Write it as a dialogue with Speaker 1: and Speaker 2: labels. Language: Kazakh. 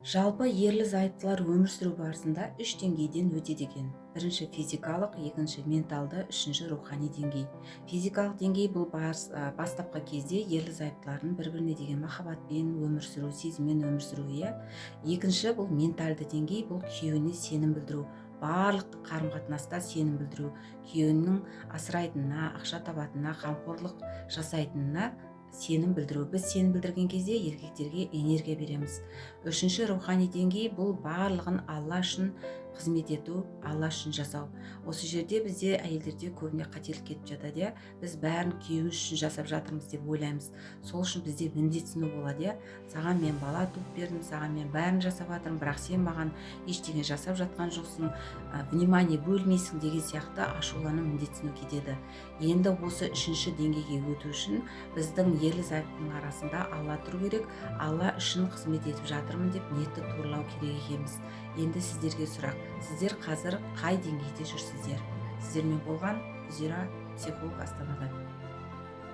Speaker 1: Жалпы ерлі зайыптылар өмір сүру барысында үш деңгейден өтеді екен. Бірінші физикалық, екінші менталды, үшінші рухани деңгей. Физикалық деңгей бұл бастапқы кезде ерлі зайыптылардың бір-біріне деген махаббатпен өмір сүру, сезіммен өмір сүруі, иә. Екінші бұл менталды деңгей, бұл күйеуіне сенім білдіру. Барлық қарым-қатынаста сенім білдіру, күйеуінің асырайтынына, ақша табатынына, қамқорлық жасайтынына сенім білдіру. Біз сенім білдірген кезде еркектерге энергия береміз. Үшінші рухани деңгей бұл барлығын Алла үшін қызмет ету, Алла үшін жасау. Осы жерде бізде әйелдерде көбіне қателік кетіп жатады, иә. Біз бәрін күйеуіміз үшін жасап жатырмыз деп ойлаймыз. Сол үшін бізде міндетсіну болады, иә. Саған мен бала туып бердім, саған мен бәрін жасап жатырмын, бірақ сен маған ештеңе жасап жатқан жоқсың, внимание бөлмейсің деген сияқты ашуланып міндетсіну кетеді. Енді осы үшінші деңгейге өту үшін біздің ерлі зайыптың арасында Алла тұру керек. Алла үшін қызмет етіп жатырмын деп ниетті турлау керек екенбіз. Енді сіздерге сұрақ: сіздер қазір қай деңгейде жүрсіздер? Сіздермен болған Зира, психолог, Астанадан.